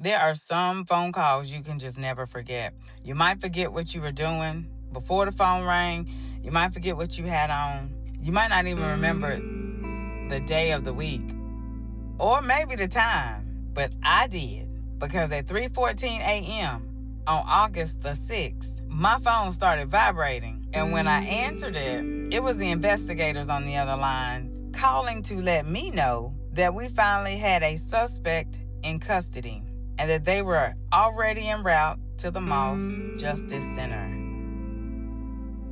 There are some phone calls you can just never forget. You might forget what you were doing before the phone rang. You might forget what you had on. You might not even remember the day of the week or maybe the time, but I did, because at 3:14 a.m. on August the 6th, my phone started vibrating, and when I answered it, it was the investigators on the other line calling to let me know that we finally had a suspect in custody and that they were already en route to the Moss Justice Center.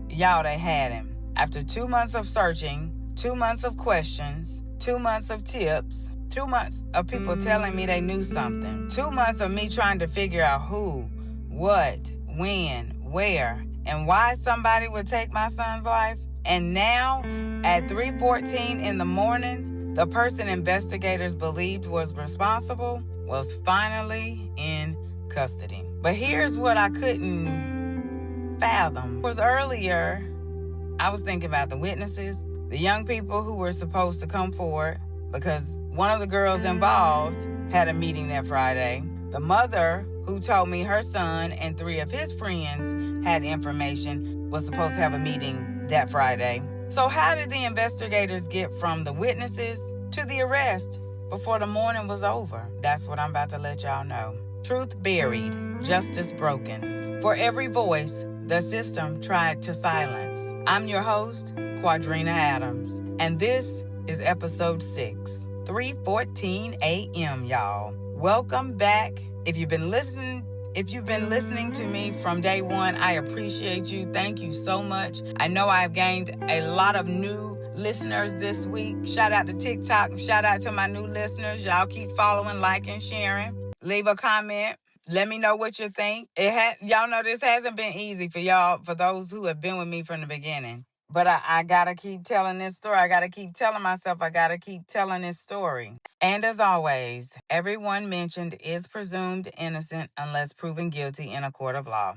Y'all, they had him. After 2 months of searching, 2 months of questions, 2 months of tips, 2 months of people telling me they knew something, 2 months of me trying to figure out who, what, when, where, and why somebody would take my son's life. And now, at 3:14 in the morning, the person investigators believed was responsible was finally in custody. But here's what I couldn't fathom. It was earlier, I was thinking about the witnesses, the young people who were supposed to come forward, because one of the girls involved had a meeting that Friday. The mother who told me her son and 3 of his friends had information was supposed to have a meeting that Friday. So how did the investigators get from the witnesses to the arrest before the morning was over? That's what I'm about to let y'all know. Truth buried, justice broken. For every voice the system tried to silence. I'm your host, Quadrina Adams, and this is episode 6, 3:14 a.m., y'all. Welcome back. If you've been listening to me from day one, I appreciate you. Thank you so much. I know I've gained a lot of new listeners this week. Shout out to TikTok. Shout out to my new listeners. Y'all keep following, liking, sharing. Leave a comment. Let me know what you think. Y'all know this hasn't been easy for y'all, for those who have been with me from the beginning. But I gotta keep telling this story. I gotta keep telling myself I gotta keep telling this story. And as always, everyone mentioned is presumed innocent unless proven guilty in a court of law.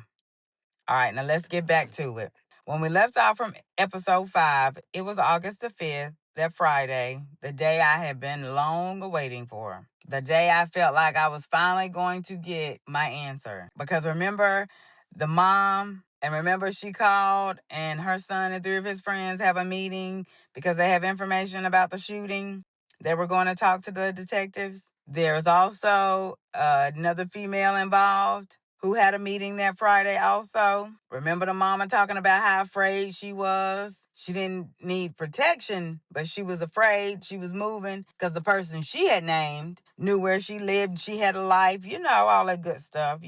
All right, now let's get back to it. When we left off from episode 5, it was August the 5th, that Friday, the day I had been long awaiting for. The day I felt like I was finally going to get my answer. Because remember, the mom, and remember she called and her son and 3 of his friends have a meeting because they have information about the shooting. They were going to talk to the detectives. There's also another female involved who had a meeting that Friday also. Remember the mama talking about how afraid she was? She didn't need protection, but she was afraid. She was moving because the person she had named knew where she lived. She had a life, all that good stuff,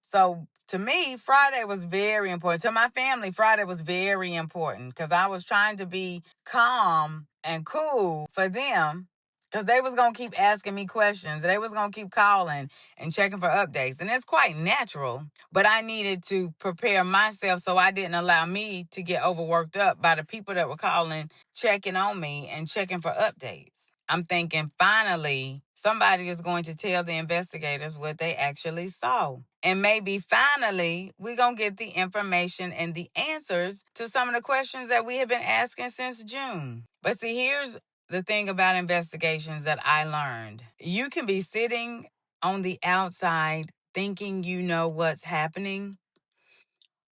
So to me, Friday was very important. To my family, Friday was very important because I was trying to be calm and cool for them, because they was going to keep asking me questions. They was going to keep calling and checking for updates. And it's quite natural. But I needed to prepare myself so I didn't allow me to get overworked up by the people that were calling, checking on me and checking for updates. I'm thinking finally somebody is going to tell the investigators what they actually saw. And maybe finally we're going to get the information and the answers to some of the questions that we have been asking since June. But see, here's the thing about investigations that I learned. You can be sitting on the outside thinking you know what's happening,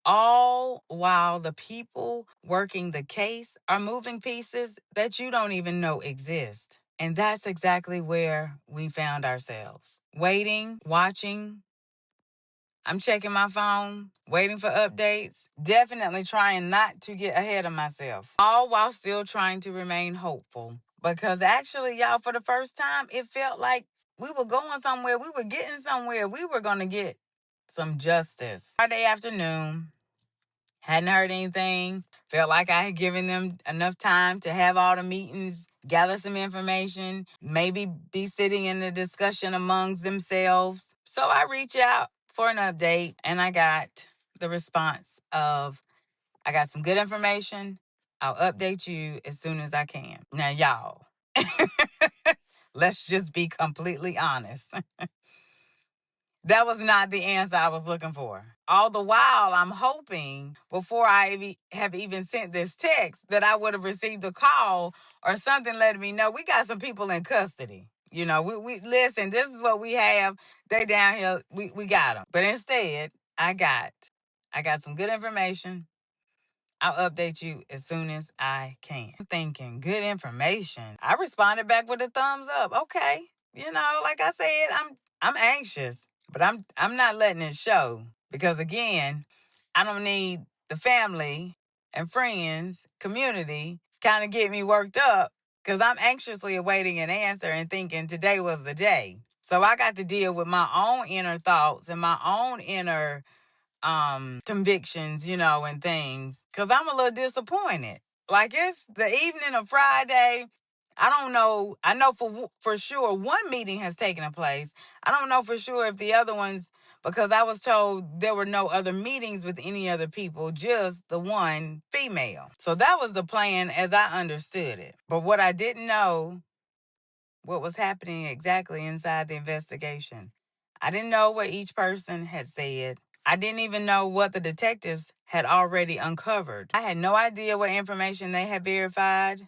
all while the people working the case are moving pieces that you don't even know exist. And that's exactly where we found ourselves. Waiting, watching. I'm checking my phone, waiting for updates, definitely trying not to get ahead of myself, all while still trying to remain hopeful. Because actually, y'all, for the first time, it felt like we were going somewhere. We were getting somewhere. We were going to get some justice. Friday afternoon, hadn't heard anything. Felt like I had given them enough time to have all the meetings, gather some information, maybe be sitting in a discussion amongst themselves. So I reach out for an update, and I got the response of, I got some good information. I'll update you as soon as I can. Now, y'all, let's just be completely honest. That was not the answer I was looking for. All the while, I'm hoping before I have even sent this text that I would have received a call or something letting me know we got some people in custody. We listen, this is what we have. They down here, we got them. But instead, I got some good information. I'll update you as soon as I can. I'm thinking good information. I responded back with a thumbs up. Okay. Like I said, I'm anxious, but I'm not letting it show because again, I don't need the family and friends, community kind of get me worked up because I'm anxiously awaiting an answer and thinking today was the day. So I got to deal with my own inner thoughts and my own inner convictions, and things, because I'm a little disappointed. Like, it's the evening of Friday. I don't know. I know for sure one meeting has taken place. I don't know for sure if the other ones, because I was told there were no other meetings with any other people, just the one female. So that was the plan as I understood it. But what I didn't know, what was happening exactly inside the investigation. I didn't know what each person had said. I didn't even know what the detectives had already uncovered. I had no idea what information they had verified.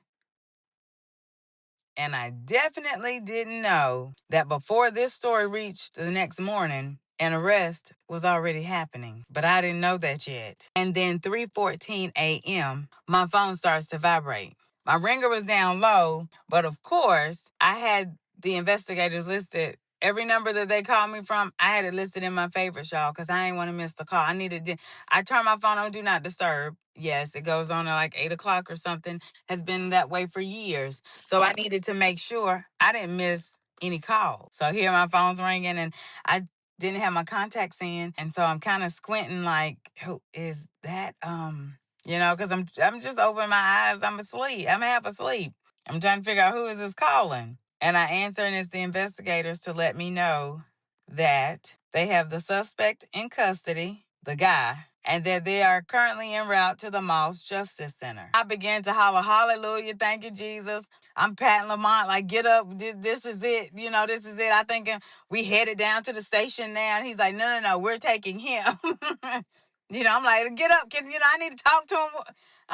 And I definitely didn't know that before this story reached the next morning, an arrest was already happening. But I didn't know that yet. And then 3:14 a.m., my phone starts to vibrate. My ringer was down low, but of course, I had the investigators listed. Every number that they called me from, I had it listed in my favorites, y'all, because I ain't want to miss the call. I turned my phone on Do Not Disturb. Yes, it goes on at like 8 o'clock or something. Has been that way for years. So I needed to make sure I didn't miss any calls. So here my phone's ringing and I didn't have my contacts in. And so I'm kind of squinting like, who is that? Because I'm just opening my eyes. I'm asleep. I'm half asleep. I'm trying to figure out who is this calling. And I answer, and it's the investigators to let me know that they have the suspect in custody, the guy, and that they are currently en route to the Moss Justice Center. I began to holler, hallelujah, thank you, Jesus. I'm patting Lamont like, get up, this is it. This is it. I think we headed down to the station now. And he's like, no, we're taking him. I'm like, get up, I need to talk to him.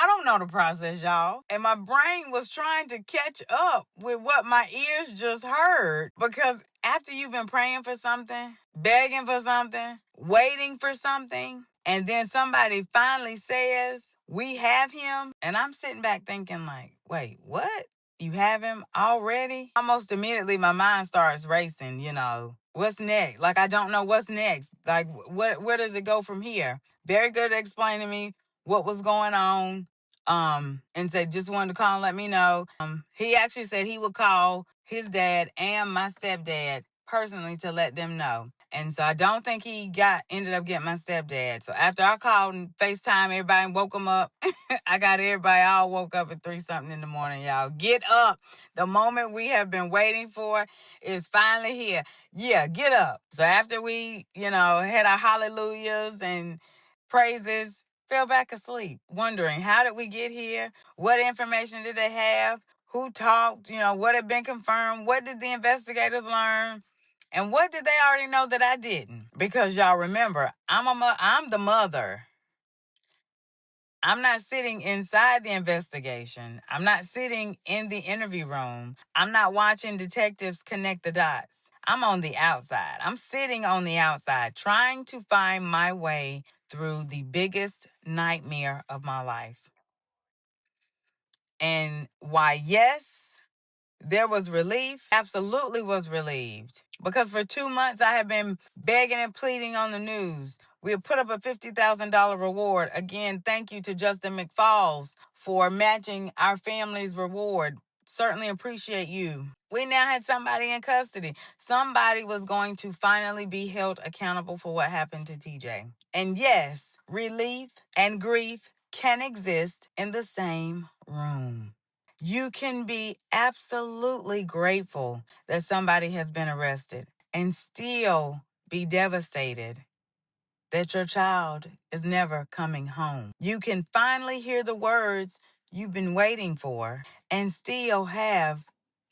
I don't know the process, y'all. And my brain was trying to catch up with what my ears just heard. Because after you've been praying for something, begging for something, waiting for something, and then somebody finally says, we have him. And I'm sitting back thinking like, wait, what? You have him already? Almost immediately my mind starts racing, What's next? Like, I don't know what's next. Like, where does it go from here? Very good at explaining to me what was going on. And said just wanted to call and let me know. He actually said he would call his dad and my stepdad personally to let them know. And so I don't think he ended up getting my stepdad. So after I called and FaceTime everybody and woke them up, I got everybody all woke up at 3-something in the morning, y'all. Get up. The moment we have been waiting for is finally here. Yeah, get up. So after we, had our hallelujahs and praises, fell back asleep, wondering how did we get here? What information did they have? Who talked? What had been confirmed? What did the investigators learn? And what did they already know that I didn't? Because y'all remember, I'm the mother. I'm not sitting inside the investigation. I'm not sitting in the interview room. I'm not watching detectives connect the dots. I'm on the outside. I'm sitting on the outside trying to find my way through the biggest nightmare of my life. And why, yes, there was relief. Absolutely was relieved. Because for 2 months, I have been begging and pleading on the news. We have put up a $50,000 reward. Again, thank you to Justin McFalls for matching our family's reward. Certainly appreciate you. We now had somebody in custody. Somebody was going to finally be held accountable for what happened to TJ. And yes, relief and grief can exist in the same room. You can be absolutely grateful that somebody has been arrested and still be devastated that your child is never coming home. You can finally hear the words you've been waiting for and still have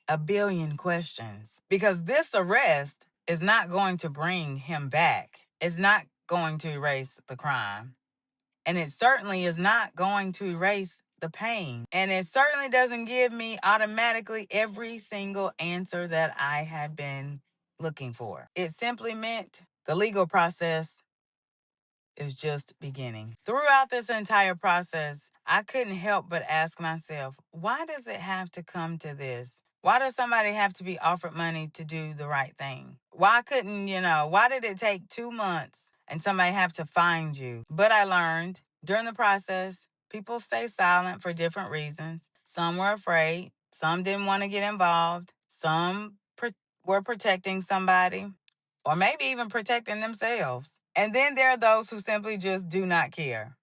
a billion questions, because this arrest is not going to bring him back. It's not going to erase the crime. And it certainly is not going to erase the pain. And it certainly doesn't give me automatically every single answer that I had been looking for. It simply meant the legal process is just beginning. Throughout this entire process, I couldn't help but ask myself, why does it have to come to this? Why does somebody have to be offered money to do the right thing? Why couldn't, why did it take 2 months and somebody have to find you? But I learned during the process, people stay silent for different reasons. Some were afraid. Some didn't want to get involved. Some were protecting somebody, or maybe even protecting themselves. And then there are those who simply just do not care.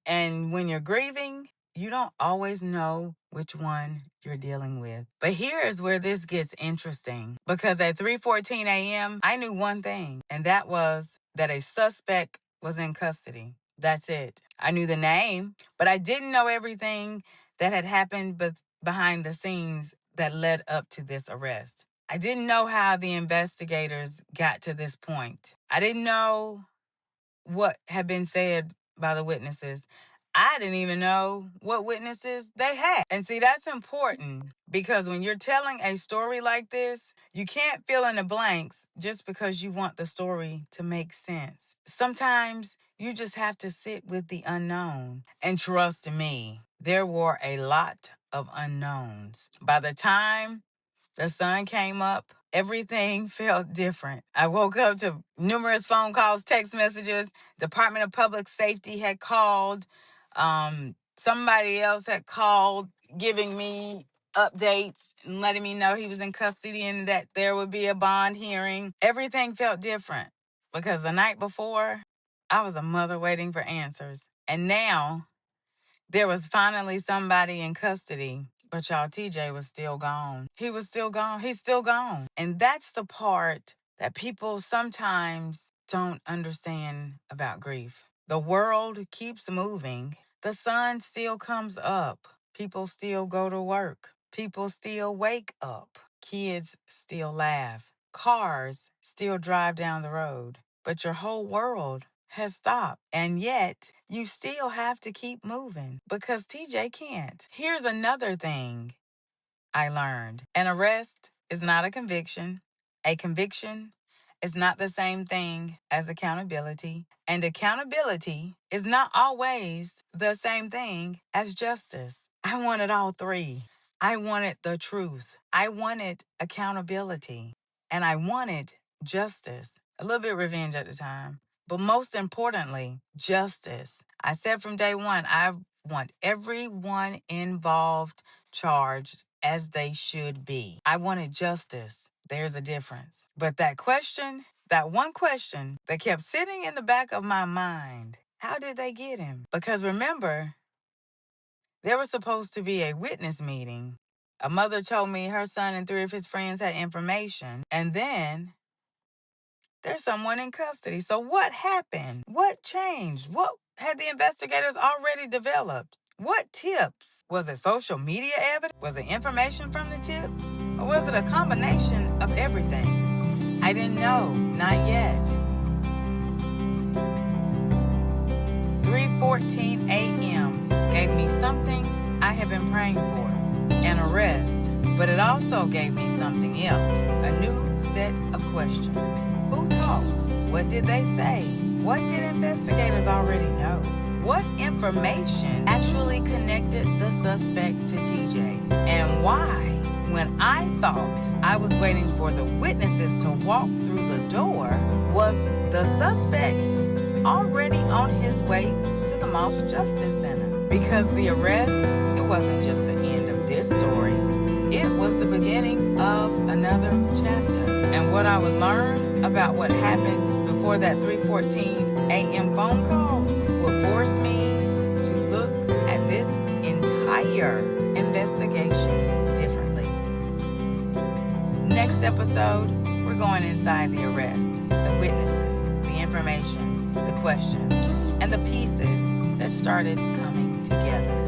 And when you're grieving, you don't always know which one you're dealing with. But here's where this gets interesting, because at 3:14 a.m., I knew one thing, and that was that a suspect was in custody. That's it. I knew the name, but I didn't know everything that had happened behind the scenes that led up to this arrest. I didn't know how the investigators got to this point. I didn't know what had been said by the witnesses. I didn't even know what witnesses they had. And see, that's important, because when you're telling a story like this, you can't fill in the blanks just because you want the story to make sense. Sometimes you just have to sit with the unknown. And trust me, there were a lot of unknowns. By the time the sun came up, everything felt different. I woke up to numerous phone calls, text messages. Department of Public Safety had called. Somebody else had called, giving me updates and letting me know he was in custody and that there would be a bond hearing. Everything felt different because the night before, I was a mother waiting for answers. And now there was finally somebody in custody. But y'all, TJ was still gone. He was still gone. He's still gone. And that's the part that people sometimes don't understand about grief. The world keeps moving. The sun still comes up. People still go to work. People still wake up. Kids still laugh. Cars still drive down the road. But your whole world has stopped. And yet, you still have to keep moving because TJ can't. Here's another thing I learned. An arrest is not a conviction. A conviction is not the same thing as accountability. And accountability is not always the same thing as justice. I wanted all three. I wanted the truth. I wanted accountability. And I wanted justice. A little bit of revenge at the time. But most importantly, justice. I said from day one, I want everyone involved charged as they should be. I wanted justice. There's a difference. But that one question that kept sitting in the back of my mind, how did they get him? Because remember, there was supposed to be a witness meeting. A mother told me her son and 3 of his friends had information. And then there's someone in custody. So what happened? What changed? What had the investigators already developed? What tips? Was it social media evidence? Was it information from the tips? Or was it a combination of everything? I didn't know. Not yet. 3:14 a.m. gave me something I had been praying for. An arrest. But it also gave me something else. A new set of questions. Who talked? What did they say? What did investigators already know? What information actually connected the suspect to TJ? And why, when I thought I was waiting for the witnesses to walk through the door, was the suspect already on his way to the Moss Justice Center? Because the arrest, it wasn't just the end of this story. It was the beginning of another chapter. And what I would learn about what happened before that 3:14 a.m. phone call would force me to look at this entire investigation differently. Next episode, we're going inside the arrest, the witnesses, the information, the questions, and the pieces that started coming together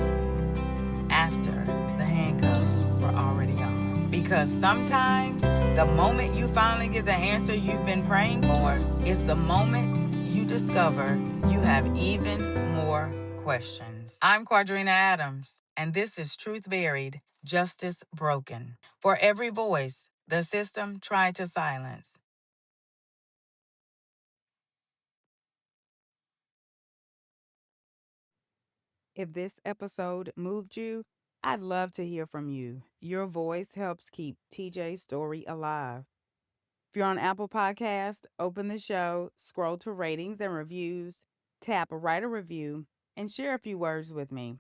after the handcuffs were already on. Because sometimes the moment you finally get the answer you've been praying for is the moment you discover you have even more questions. questions. I'm Quadrina Adams, and this is Truth Buried, Justice Broken. For every voice the system tried to silence. If this episode moved you, I'd love to hear from you. Your voice helps keep TJ's story alive. If you're on Apple Podcast, open the show, scroll to ratings and reviews, tap write a review, and share a few words with me.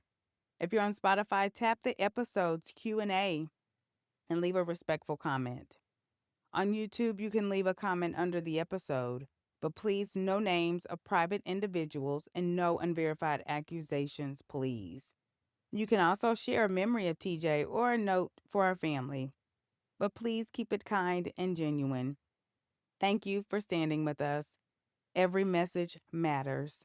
If you're on Spotify, tap the episode's Q&A and leave a respectful comment. On YouTube, you can leave a comment under the episode, but please no names of private individuals and no unverified accusations, please. You can also share a memory of TJ or a note for our family, but please keep it kind and genuine. Thank you for standing with us. Every message matters.